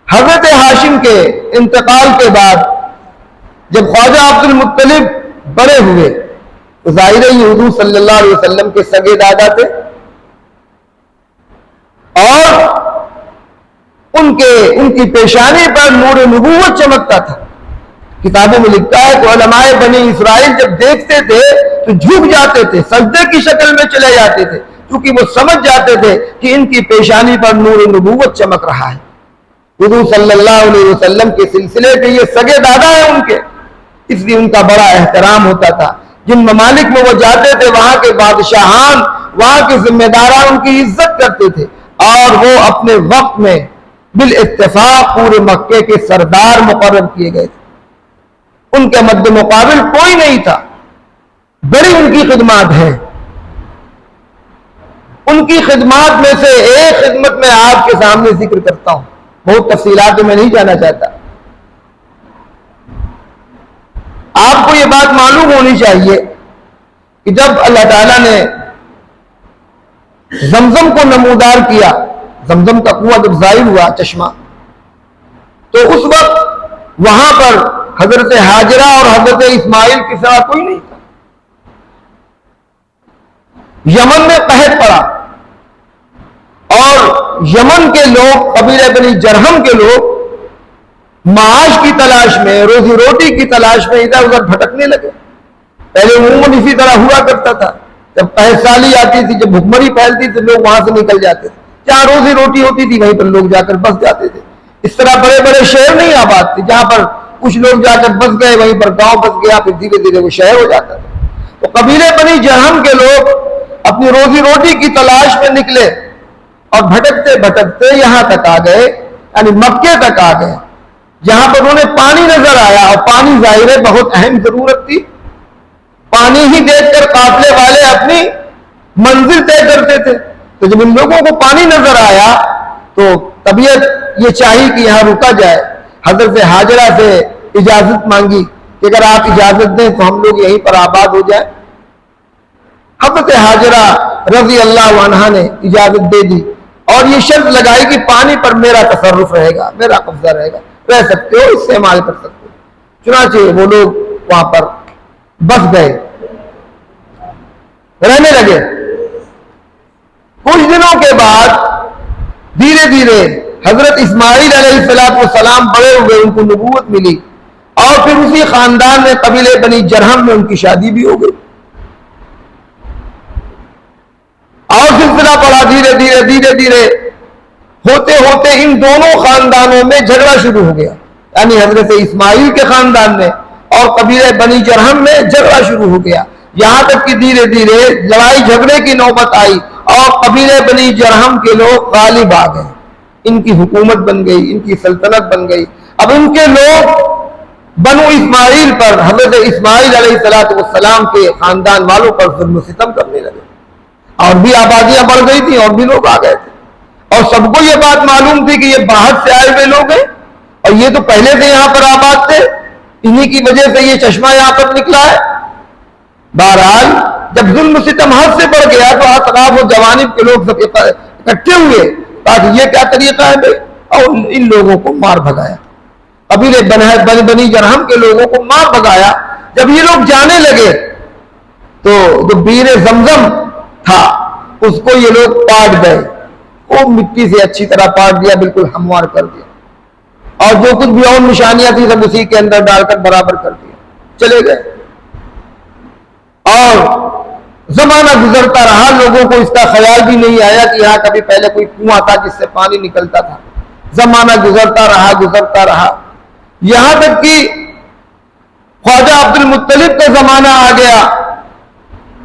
حضرت ہاشم کے انتقال کے بعد جب خواجہ عبد المطلب بڑے ہوئے تو ظاہر ہے یہ حضور صلی اللہ علیہ وسلم کے سگے دادا تھے، اور ان کی پیشانی پر نور نبوت چمکتا تھا۔ کتابوں میں لکھتا ہے کہ علماء بنی اسرائیل جب دیکھتے تھے تو جھک جاتے تھے، سجدے کی شکل میں چلے جاتے تھے، کیونکہ وہ سمجھ جاتے تھے کہ ان کی پیشانی پر نور نبوت چمک رہا ہے۔ حضور صلی اللہ علیہ وسلم کے سلسلے کے یہ سگے دادا ہیں ان کے، اس لیے ان کا بڑا احترام ہوتا تھا۔ جن ممالک میں وہ جاتے تھے وہاں کے بادشاہان، وہاں کے ذمہ داران ان کی عزت کرتے تھے، اور وہ اپنے وقت میں بالاتفاق پورے مکے کے سردار مقرر کیے گئے تھے۔ ان کے مد مقابل کوئی نہیں تھا، بڑی ان کی خدمات ہیں۔ ان کی خدمات میں سے ایک خدمت میں آپ کے سامنے ذکر کرتا ہوں، بہت تفصیلات میں نہیں جانا چاہتا۔ آپ کو یہ بات معلوم ہونی چاہیے کہ جب اللہ تعالیٰ نے زمزم کو نمودار کیا، زمزم کا کنواں جب ظاہر ہوا چشمہ، تو اس وقت وہاں پر حضرت ہاجرہ اور حضرت اسماعیل کے سوا کوئی نہیں تھا۔ یمن میں قحط پڑا اور یمن کے لوگ، قبیلہ بنی جرہم کے لوگ معاش کی تلاش میں، روزی روٹی کی تلاش میں ادھر ادھر بھٹکنے لگے۔ پہلے عموماً اسی طرح ہوا کرتا تھا، جب قحط سالی آتی تھی، جب بھکمری پھیلتی تھی، لوگ وہاں سے نکل جاتے تھے، جہاں روزی روٹی ہوتی تھی وہیں پر لوگ جا کر بس جاتے تھے۔ اس طرح بڑے بڑے شہر نہیں آباد تھے، جہاں پر کچھ لوگ جا کر بس گئے، وہیں پر گاؤں بس گیا، پھر دھیرے دھیرے وہ شہر ہو جاتا تھا۔ تو قبیلے بنی جرہم کے لوگ اپنی روزی روٹی کی تلاش میں نکلے اور بھٹکتے بھٹکتے یہاں تک آ گئے، یعنی مکے تک آ گئے، جہاں پر انہیں پانی نظر آیا، اور پانی ظاہر ہے بہت اہم ضرورت تھی۔ پانی ہی دیکھ کر قافلے والے اپنی منزل طے کرتے تھے۔ تو جب ان لوگوں کو پانی نظر آیا تو طبیعت یہ چاہی کہ یہاں رکا جائے۔ حضرت ہاجرہ سے اجازت مانگی کہ اگر آپ اجازت دیں تو ہم لوگ یہیں پر آباد ہو جائیں۔ حضرت ہاجرہ رضی اللہ عنہا نے اجازت دے دی، اور یہ شرط لگائی کہ پانی پر میرا تصرف رہے گا، میرا قبضہ رہے گا، رہ سکتے ہو، استعمال کر سکتے ہو۔ چنانچہ وہ لوگ وہاں پر بس گئے، رہنے لگے۔ کچھ دنوں کے بعد دھیرے دھیرے حضرت اسماعیل علیہ السلام بڑے ہوئے، ان کو نبوت ملی، اور پھر اسی خاندان میں قبیلے بنی جرہم میں ان کی شادی بھی ہو گئی، اور سلسلہ پڑا دھیرے دھیرے دھیرے دھیرے ہوتے ہوتے ان دونوں خاندانوں میں جھگڑا شروع ہو گیا، یعنی حضرت اسماعیل کے خاندان میں اور قبیلے بنی جرہم میں جھگڑا شروع ہو گیا، یہاں تک کہ دھیرے دھیرے لڑائی جھگڑے کی نوبت آئی اور قبیلے بنی جرہم کے لوگ غالب آ گئے، ان کی حکومت بن گئی، ان کی سلطنت بن گئی۔ اب ان کے لوگ بنو اسماعیل پر، حضرت اسماعیل علیہ السلام کے خاندان والوں پر ظلم و ستم کرنے لگے، اور بھی آبادیاں بڑھ گئی تھی اور بھی لوگ آ گئے تھے، اور سب کو یہ بات معلوم تھی کہ یہ باہر سے آئے ہوئے لوگ ہیں، اور یہ تو پہلے سے یہاں پر آباد تھے، انہی کی وجہ سے یہ چشمہ یہاں پر نکلا ہے۔ بہرحال جب ظلم و ستم حد سے بڑھ گیا تو اطراف و جوانب کے لوگ سب اکٹھے ہوئے، تاکہ یہ کیا طریقہ ہے بھائی، اور ان لوگوں کو مار بھگایا، قبیلے بنی جرہم کے لوگوں کو مار بھگایا۔ جب یہ لوگ جانے لگے تو جو بیر زمزم تھا اس کو یہ لوگ پاٹ گئے، وہ مٹی سے اچھی طرح پاٹ دیا، بالکل ہموار کر دیا، اور جو کچھ بھی اور نشانیاں تھیں سب اسی کے اندر ڈال کر برابر کر دیا، چلے گئے۔ اور زمانہ گزرتا رہا، لوگوں کو اس کا خیال بھی نہیں آیا کہ یہاں کبھی پہلے کوئی کنواں تھا جس سے پانی نکلتا تھا۔ زمانہ گزرتا رہا یہاں تک کہ خواجہ عبد المطلب کا زمانہ آ گیا،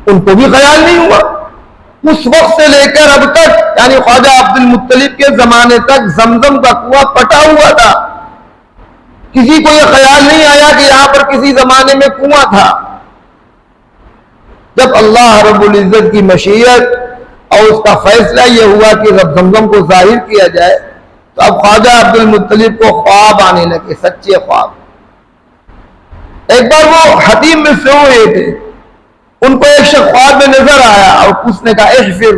ان کو بھی خیال نہیں ہوا۔ اس وقت سے لے کر اب تک، یعنی خواجہ عبد المطلب کے زمانے تک زمزم کا کنواں پٹا ہوا تھا، کسی کو یہ خیال نہیں آیا کہ یہاں پر کسی زمانے میں کنواں تھا۔ جب اللہ رب العزت کی مشیت اور اس کا فیصلہ یہ ہوا کہ رب زمزم کو ظاہر کیا جائے، تو اب خواجہ عبد المطلب کو خواب آنے لگے، سچے خواب۔ ایک بار وہ حتیم میں سو ہوئے تھے، ان کو ایک شخص خواب میں نظر آیا اور اس نے کہا احفر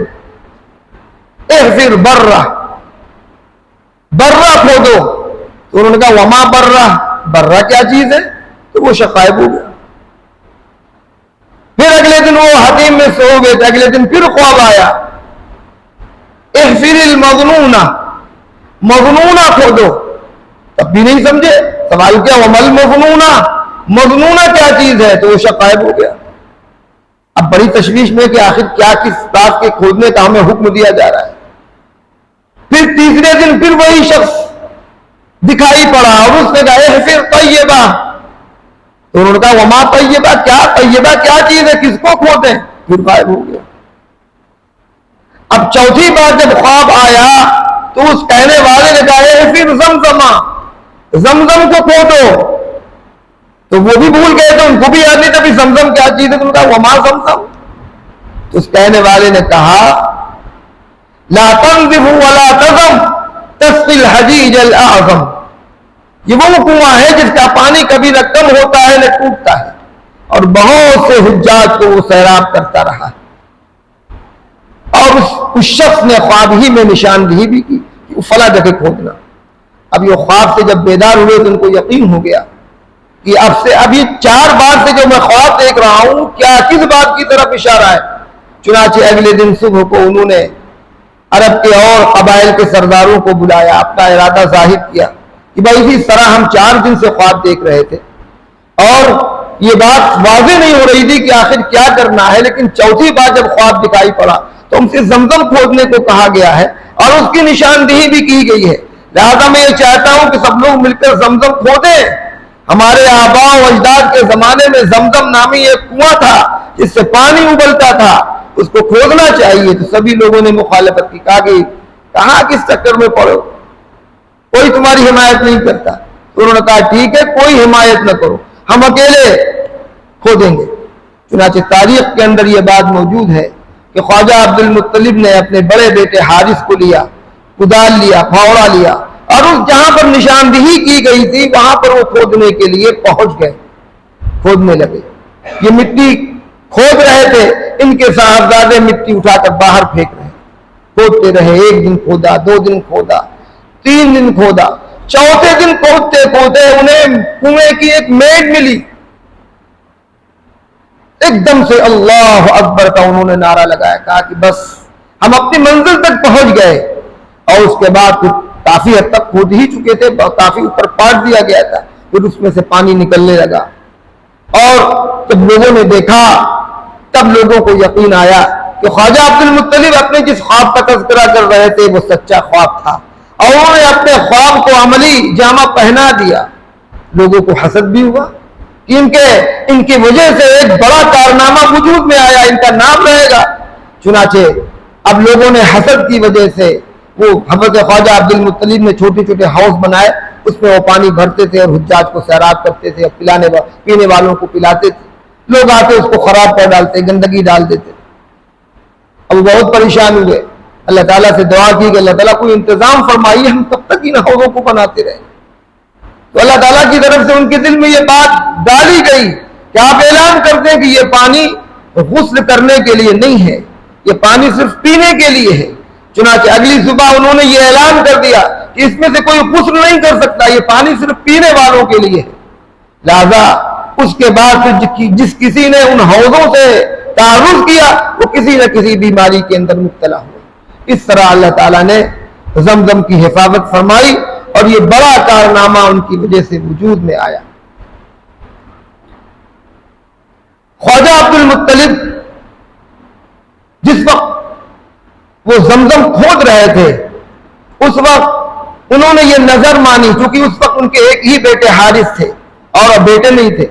برہ کھودو، تو انہوں نے کہا وما برہ، برہ کیا چیز ہے؟ تو تو وہ شخص غائب ہو گیا۔ پھر اگلے دن وہ حتیم میں سو گئے تھے، اگلے دن پھر خواب آیا، احفر المظنونہ، مظنونہ کھودو۔ تب بھی نہیں سمجھے، سوال کیا ومل مظنونہ، مظنونہ کیا چیز ہے؟ تو وہ شخص غائب ہو گیا۔ اب بڑی تشویش میں کہ آخر کیا کس بات کے کھودنے کا ہمیں حکم دیا جا رہا ہے۔ پھر تیسرے دن پھر وہی شخص دکھائی پڑا اور اس نے کہا احفر طیبہ، تو انہوں نے کہا وما طیبہ، طیبہ کیا چیز ہے، کس کو کھودیں؟ پھر غائب ہو گیا۔ اب چوتھی بار جب خواب آیا تو اس کہنے والے نے کہا احفر زمزمہ، زمزم کو کھودو، تو وہ بھی بھول گئے تھے، ان کو بھی یاد نہیں تھا کہ زمزم کیا چیز ہے، تو انہوں نے کہا وما زمزم۔ تو اس کہنے والے نے کہا لا تنزف ولا تزم تسقی الحجیج الاعظم، یہ وہ کنواں ہے جس کا پانی کبھی نہ کم ہوتا ہے نہ ٹوٹتا ہے، اور بہت سے حجاج کو وہ سیراب کرتا رہا ہے۔ اور اس شخص نے خواب ہی میں نشاندہی بھی کی کہ وہ فلاں جگہ کھودنا۔ اب یہ خواب سے جب بیدار ہوئے تو ان کو یقین ہو گیا کہ اب یہ 4 بار سے جو میں خواب دیکھ رہا ہوں کیا کس بات کی طرف اشارہ ہے۔ چنانچہ اگلے دن صبح کو انہوں نے عرب کے اور قبائل کے سرداروں کو بلایا، اپنا ارادہ ظاہر کیا کہ بھائی اسی طرح ہم 4 دن سے خواب دیکھ رہے تھے اور یہ بات واضح نہیں ہو رہی تھی کہ آخر کیا کرنا ہے، لیکن چوتھی بار جب خواب دکھائی پڑا تو ہم سے زمزم کھودنے کو کہا گیا ہے اور اس کی نشاندہی بھی کی گئی ہے، لہذا میں یہ چاہتا ہوں کہ سب لوگ مل کر زمزم کھودیں۔ ہمارے آباء و اجداد کے زمانے میں زمزم نامی ایک کنواں تھا جس سے پانی ابلتا تھا، اس کو کھودنا چاہیے۔ تو سبھی لوگوں نے مخالفت کی، کہا کہ کہاں کس چکر میں پڑو، کوئی تمہاری حمایت نہیں کرتا۔ تو انہوں نے کہا ٹھیک ہے، کوئی حمایت نہ کرو، ہم اکیلے کھودیں گے۔ چنانچہ تاریخ کے اندر یہ بات موجود ہے کہ خواجہ عبد المطلب نے اپنے بڑے بیٹے حارث کو لیا، کدال لیا، پھاوڑا لیا، اور اس جہاں پر نشاندہی کی گئی تھی وہاں پر وہ کھودنے کے لیے پہنچ گئے، کھودنے لگے۔ یہ مٹی کھود رہے تھے، ان کے صاحبزادے مٹی اٹھا کر باہر پھینک رہے، کھودتے رہے، 1 دن کھودا، 2 دن کھودا، 3 دن کھودا، چوتھے دن کھودتے کھودتے انہیں کنویں کی ایک میڑ ملی، ایک دم سے اللہ اکبر کا انہوں نے نعرہ لگایا، کہا کہ بس ہم اپنی منزل تک پہنچ گئے۔ اور اس کے بعد پھر کافی حد تک کھود ہی چکے تھے، کافی اوپر پاٹ دیا گیا تھا، پھر اس میں سے پانی نکلنے لگا، اور جب لوگوں نے دیکھا تب لوگوں کو یقین آیا کہ خواجہ عبد المطلب اپنے جس خواب کا تذکرہ کر رہے تھے وہ سچا خواب تھا، اور انہوں نے اپنے خواب کو عملی جامہ پہنا دیا۔ لوگوں کو حسد بھی ہوا کہ ان کی وجہ سے ایک بڑا کارنامہ وجود میں آیا، ان کا نام رہے گا۔ چنانچہ اب لوگوں نے حسد کی وجہ سے وہ حضرت خواجہ عبد المطلب نے چھوٹے چھوٹے ہاؤس بنائے، اس میں وہ پانی بھرتے تھے اور حجاج کو سیراب کرتے تھے، پینے والوں کو پلاتے تھے، لوگ آتے اس کو خراب کر ڈالتے، گندگی ڈال دیتے۔ اب بہت پریشان ہوئے، اللہ تعالیٰ سے دعا کی کہ اللہ تعالیٰ کوئی انتظام فرمائیے، ہم کب تک ان حوضوں کو بناتے رہیں۔ تو اللہ تعالیٰ کی طرف سے ان کے دل میں یہ بات ڈالی گئی کہ آپ اعلان کرتے ہیں کہ یہ پانی غسل کرنے کے لیے نہیں ہے، یہ پانی صرف پینے کے لیے ہے۔ چنانچہ اگلی صبح انہوں نے یہ اعلان کر دیا کہ اس میں سے کوئی غسل نہیں کر سکتا، یہ پانی صرف پینے والوں کے لیے ہے۔ لہذا اس کے بعد جس کسی نے ان حوضوں سے تعرض کیا وہ کسی نہ کسی بیماری کے اندر مبتلا ہوا۔ اس طرح اللہ تعالیٰ نے زمزم کی حفاظت فرمائی اور یہ بڑا کارنامہ ان کی وجہ سے وجود میں آیا۔ خواجہ عبد المطلب جس وقت وہ زمزم کھود رہے تھے اس وقت انہوں نے یہ نظر مانی، کیونکہ اس وقت ان کے ایک ہی بیٹے حارث تھے اور بیٹے نہیں تھے۔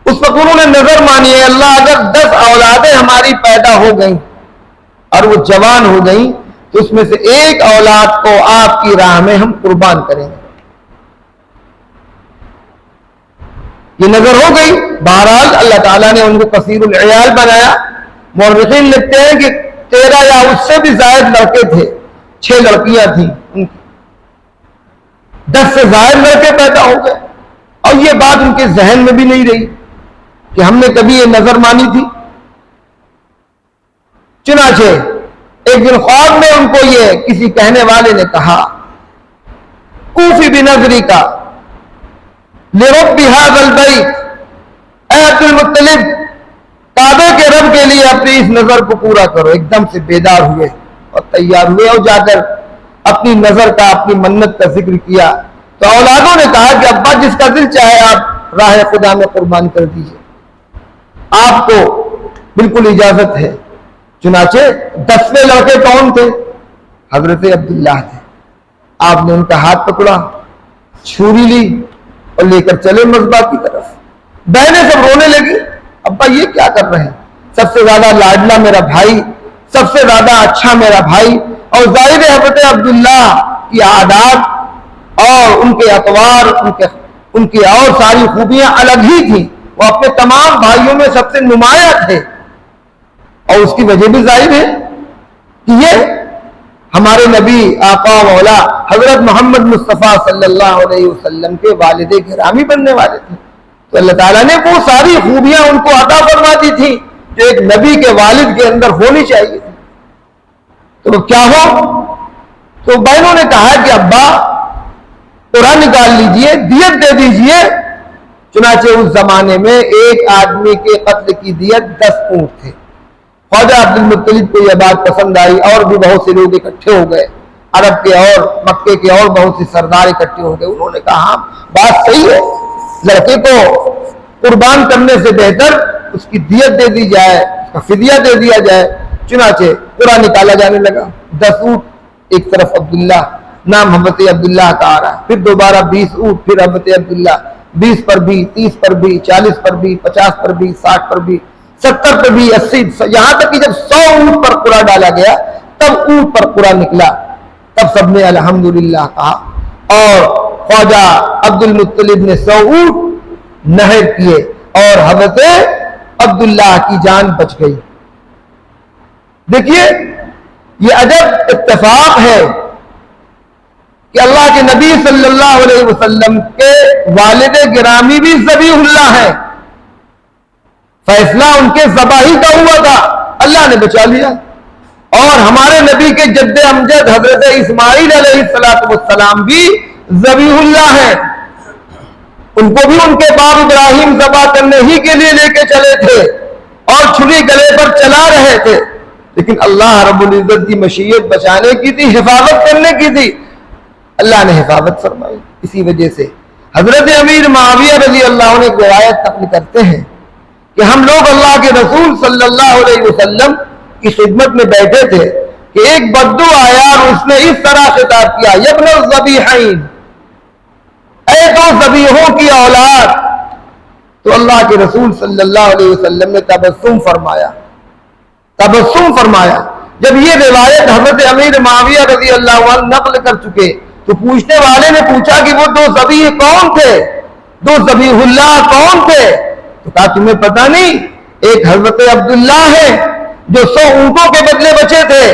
اس وقت انہوں نے نظر مانی ہے اللہ اگر 10 اولادیں ہماری پیدا ہو گئیں اور وہ جوان ہو گئیں تو اس میں سے ایک اولاد کو آپ کی راہ میں ہم قربان کریں گے۔ یہ نظر ہو گئی۔ بہرحال اللہ تعالیٰ نے ان کو کثیر العیال بنایا۔ مورخین لکھتے ہیں کہ 13 یا اس سے بھی زائد لڑکے تھے، 6 لڑکیاں تھیں ان کی، 10 سے زائد لڑکے پیدا ہو گئے، اور یہ بات ان کے ذہن میں بھی نہیں رہی کہ ہم نے کبھی یہ نظر مانی تھی۔ چنانچہ ایک دن خواب میں ان کو یہ کسی کہنے والے نے کہا اوفی بنظری کا، لرب هذا البيت، اے عبد المطلب کعبے کے رب کے لیے اپنی اس نظر کو پورا کرو۔ ایک دم سے بیدار ہوئے اور تیار ہوئے اور جا کر اپنی نظر کا، اپنی منت کا ذکر کیا۔ تو اولادوں نے کہا کہ ابا جس کا دل چاہے آپ راہ خدا میں قربان کر دیجئے، آپ کو بالکل اجازت ہے۔ چنانچہ 10ویں لڑکے کون تھے؟ حضرت عبداللہ تھے۔ آپ نے ان کا ہاتھ پکڑا، چھری لی اور لے کر چلے مذبح کی طرف۔ بہنیں سب رونے لگی، ابا یہ کیا کر رہے ہیں؟ سب سے زیادہ لاڈلا میرا بھائی، سب سے زیادہ اچھا میرا بھائی، اور ظاہر حضرت عبداللہ کی عادات اور ان کے اطوار، ان کی اور ساری خوبیاں الگ ہی تھیں۔ وہ اپنے تمام بھائیوں میں سب سے نمایاں تھے، اور اس کی وجہ بھی ظاہر ہے کہ یہ ہمارے نبی آقا مولا حضرت محمد مصطفیٰ صلی اللہ علیہ وسلم کے والد گرامی بننے والے تھے۔ تو اللہ تعالیٰ نے وہ ساری خوبیاں ان کو عطا فرما دی تھی جو ایک نبی کے والد کے اندر ہونی چاہیے تھی۔ تو کیا ہو؟ تو بہنوں نے کہا کہ ابا قرآن نکال لیجئے، دیت دے دیجئے۔ چنانچہ اس زمانے میں ایک آدمی کے قتل کی دیت 10 اونٹ تھے۔ خواجہ عبد المطلب کو یہ بات پسند آئی، اور بھی بہت سے لوگ اکٹھے ہو گئے، عرب کے اور مکے کے اور بہت سے سردار اکٹھے ہو گئے۔ انہوں نے کہا ہاں بات صحیح ہے، لڑکے کو قربان کرنے سے بہتر اس کی دیت دے دی جائے، اس کا فدیہ دے دیا جائے۔ چنانچہ قرآن نکالا جانے لگا۔ 10 اونٹ، ایک طرف عبداللہ، نام حضرت عبداللہ کا آ رہا ہے، پھر دوبارہ 20 اونٹ، پھر حضرت عبداللہ، 20 پر بھی، 30 پر بھی، 40 پر بھی، 50 پر بھی، 60 پر بھی، 70 پر بھی، 80، یہاں تک کہ جب 100 اونٹ پر قرآن ڈالا گیا تب اونٹ پر قرآن نکلا۔ تب سب نے الحمدللہ کہا، اور خواجہ عبد المطلب نے 100 اونٹ نہر کیے اور حضرت عبداللہ کی جان بچ گئی۔ دیکھیے یہ عجب اتفاق ہے کہ اللہ کے نبی صلی اللہ علیہ وسلم کے والد گرامی بھی ذبیح اللہ ہیں، فیصلہ ان کے ذبح کا ہوا تھا، اللہ نے بچا لیا۔ اور ہمارے نبی کے جد امجد حضرت اسماعیل علیہ السلام بھی ذبیح اللہ ہیں، ان کو بھی ان کے باپ ابراہیم ذبح کرنے ہی کے لیے لے کے چلے تھے اور چھری گلے پر چلا رہے تھے، لیکن اللہ رب العزت کی مشیت بچانے کی تھی، حفاظت کرنے کی تھی، اللہ نے حفاظت فرمائی۔ اسی وجہ سے حضرت امیر معاویہ رضی اللہ عنہ ایک روایت نقل کرتے ہیں کہ ہم لوگ اللہ کے رسول صلی اللہ علیہ وسلم کی خدمت میں بیٹھے تھے کہ ایک بدو آیا اور اس نے اس طرح خطاب کیا، یبن الذبیحین، اے دو ذبیحوں کی اولاد۔ تو اللہ کے رسول صلی اللہ علیہ وسلم نے تبسم فرمایا۔ جب یہ روایت حضرت امیر معاویہ رضی اللہ عنہ نقل کر چکے تو پوچھنے والے نے پوچھا کہ وہ 2 ذبیح کون تھے، 2 ذبیح اللہ کون تھے؟ تو کہا تمہیں پتہ نہیں، ایک حضرت عبداللہ ہے جو 100 اونٹوں کے بدلے بچے تھے،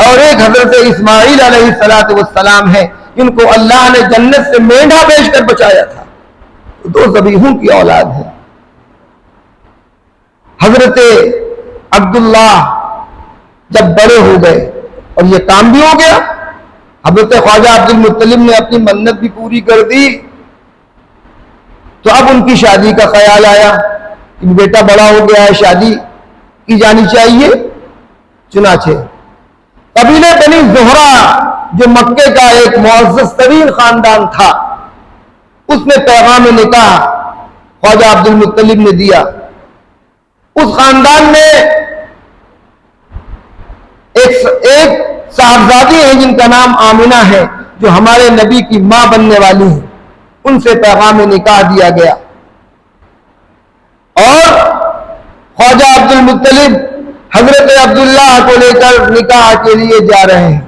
اور ایک حضرت اسماعیل علیہ السلام ہے جن کو اللہ نے جنت سے مینڈھا بیچ کر بچایا تھا۔ 2 ذبیحوں کی اولاد ہے۔ حضرت عبداللہ جب بڑے ہو گئے اور یہ کام بھی ہو گیا، حضرت خواجہ عبد المطلب نے اپنی منت بھی پوری کر دی، تو اب ان کی شادی کا خیال آیا کہ بیٹا بڑا ہو گیا ہے، شادی کی جانی چاہیے۔ چنانچہ قبیلہ بنی زہرہ جو مکے کا ایک معزز ترین خاندان تھا، اس نے پیغام نکاح خواجہ عبد المطلب نے دیا۔ اس خاندان میں ایک صاحبزادی ہے جن کا نام آمنہ ہے، جو ہمارے نبی کی ماں بننے والی ہیں، ان سے پیغام نکاح دیا گیا، اور خواجہ عبد المطلب حضرت عبداللہ کو لے کر نکاح کے لیے جا رہے ہیں۔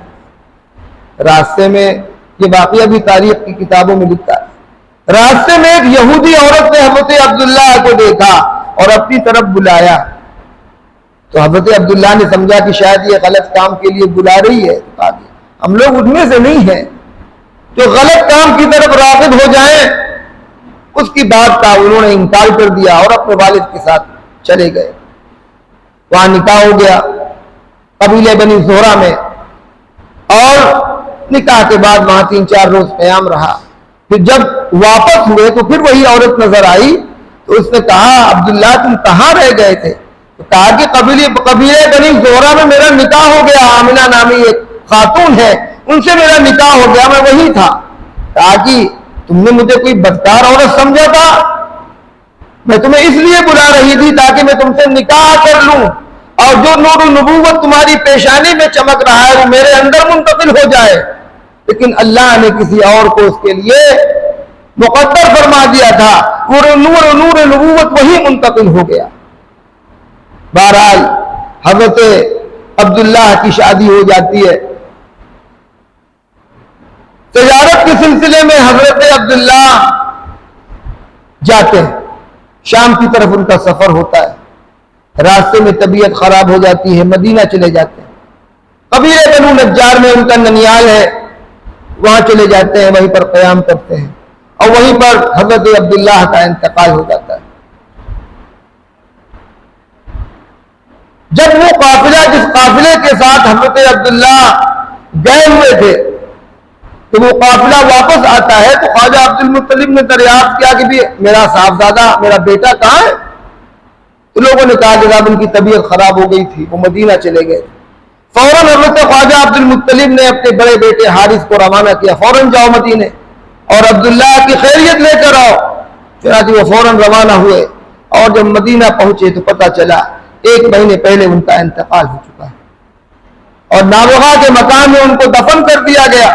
راستے میں یہ واقعہ بھی تاریخ کی کتابوں میں لکھا ہے، راستے میں ایک یہودی عورت نے حضرت عبداللہ کو دیکھا اور اپنی طرف بلایا، تو حضرت عبداللہ نے سمجھا کہ شاید یہ غلط کام کے لیے بلا رہی ہے، تو کہا ہم لوگ ان میں سے نہیں ہیں جو غلط کام کی طرف راغب ہو جائیں۔ اس کی بات کا انہوں نے انکار کر دیا اور اپنے والد کے ساتھ چلے گئے۔ وہاں نکاح ہو گیا قبیلہ بنی زہرہ میں، اور نکاح کے بعد وہاں 3-4 روز قیام رہا۔ پھر جب واپس ہوئے تو پھر وہی عورت نظر آئی تو اس نے کہا عبداللہ تم کہاں رہ گئے تھے؟ تو کہا کہ قبیلے بنی زہرہ میں میرا نکاح ہو گیا، آمنہ نامی ایک خاتون ہے ان سے میرا نکاح ہو گیا، میں وہی تھا۔ کہا کہ تم نے مجھے کوئی بدکار عورت سمجھا تھا؟ میں تمہیں اس لیے بلا رہی تھی تاکہ میں تم سے نکاح کر لوں اور جو نور النبوت تمہاری پیشانی میں چمک رہا ہے وہ میرے اندر منتقل ہو جائے، لیکن اللہ نے کسی اور کو اس کے لیے مقدر فرما دیا تھا، وہ نور نبوت وہی منتقل ہو گیا۔ بہرحال حضرت عبداللہ کی شادی ہو جاتی ہے۔ تجارت کے سلسلے میں حضرت عبداللہ جاتے ہیں، شام کی طرف ان کا سفر ہوتا ہے، راستے میں طبیعت خراب ہو جاتی ہے، مدینہ چلے جاتے ہیں۔ قبیلے بنو نجار میں ان کا ننیال ہے، وہاں چلے جاتے ہیں، وہیں پر قیام کرتے ہیں اور وہیں پر حضرت عبداللہ کا انتقال ہو جاتا ہے۔ جب وہ قافلہ جس قافلے کے ساتھ حضرت عبداللہ گئے ہوئے تھے تو وہ قافلہ واپس آتا ہے تو خواجہ عبد المطلب نے دریافت کیا کہ بھی میرا صاحبزادہ میرا بیٹا کہاں ہے؟ تو لوگوں نے کہا کہ جناب ان کی طبیعت خراب ہو گئی تھی، وہ مدینہ چلے گئے۔ فوراً حضرت خواجہ عبد المطلب نے اپنے بڑے بیٹے حارث کو روانہ کیا، فوراً جاؤ مدینے اور عبداللہ کی خیریت لے کر آؤ۔ چنانچہ وہ فوراً روانہ ہوئے اور جب مدینہ پہنچے تو پتہ چلا 1 مہینے پہلے ان کا انتقال ہو چکا ہے اور نابغہ کے مکان میں ان کو دفن کر دیا گیا۔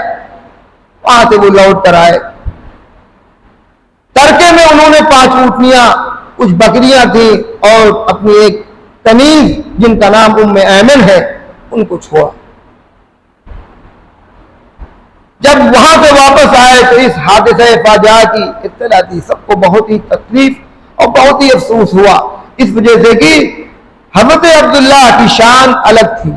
وہاں سے وہ لوٹ کر آئے، ترکے میں انہوں نے 5 اونٹنیاں، کچھ بکریاں تھیں اور اپنی ایک تمیز جن کا نام ام ایمن ہے ان کو چھوڑا۔ جب وہاں سے واپس آئے تو اس حادثہ فاجعہ کی اطلاع دی، سب کو بہت ہی تکلیف اور بہت ہی افسوس ہوا، اس وجہ سے کہ حضرت عبداللہ کی شان الگ تھی،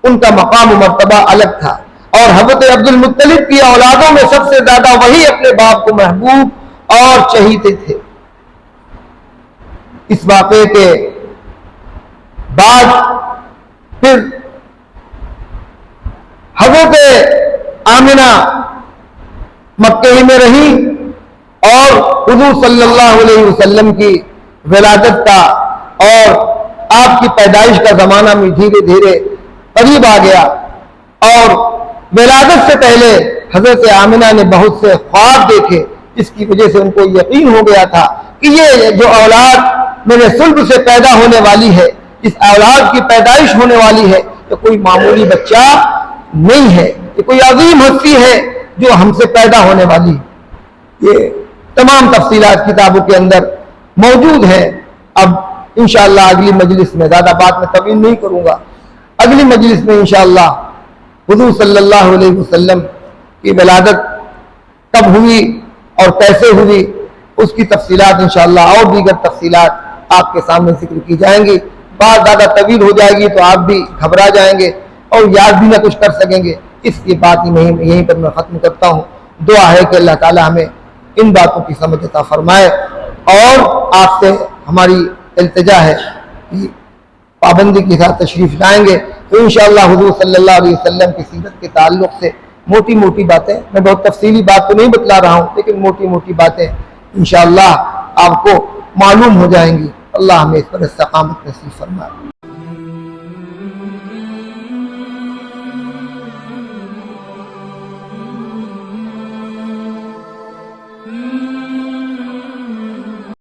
ان کا مقام و مرتبہ الگ تھا اور حضرت عبد المطلب کی اولادوں میں سب سے زیادہ وہی اپنے باپ کو محبوب اور چہیتے تھے۔ اس واقعے کے بعد پھر حضرت آمنہ مکہ ہی میں رہی اور حضور صلی اللہ علیہ وسلم کی ولادت کا اور آپ کی پیدائش کا زمانہ میں دھیرے دھیرے قریب آ گیا اور ولادت سے پہلے حضرت آمنہ نے بہت سے خواب دیکھے، جس کی وجہ سے ان کو یقین ہو گیا تھا کہ یہ جو اولاد میرے صلب سے پیدا ہونے والی ہے، اس اولاد کی پیدائش ہونے والی ہے، یہ کوئی معمولی بچہ نہیں ہے، یہ کوئی عظیم ہستی ہے جو ہم سے پیدا ہونے والی۔ یہ تمام تفصیلات کتابوں کے اندر موجود ہیں۔ اب انشاءاللہ اگلی مجلس میں، زیادہ بات میں طویل نہیں کروں گا، اگلی مجلس میں انشاءاللہ حضور صلی اللہ علیہ وسلم کی ولادت کب ہوئی اور کیسے ہوئی اس کی تفصیلات انشاءاللہ اور دیگر تفصیلات آپ کے سامنے ذکر کی جائیں گی۔ بات زیادہ طویل ہو جائے گی تو آپ بھی گھبرا جائیں گے اور یاد بھی نہ کچھ کر سکیں گے، اس کی بات یہیں پر میں ختم کرتا ہوں۔ دعا ہے کہ اللہ تعالی ہمیں ان باتوں کی سمجھ عطا فرمائے اور آپ سے ہماری التجا ہے کہ پابندی کے ساتھ تشریف لائیں گے تو انشاءاللہ حضور صلی اللہ علیہ وسلم کی سیرت کے تعلق سے موٹی موٹی باتیں، میں بہت تفصیلی بات تو نہیں بتلا رہا ہوں لیکن موٹی موٹی باتیں انشاءاللہ آپ کو معلوم ہو جائیں گی۔ اللہ ہمیں اس پر استقامت نصیب فرمائے۔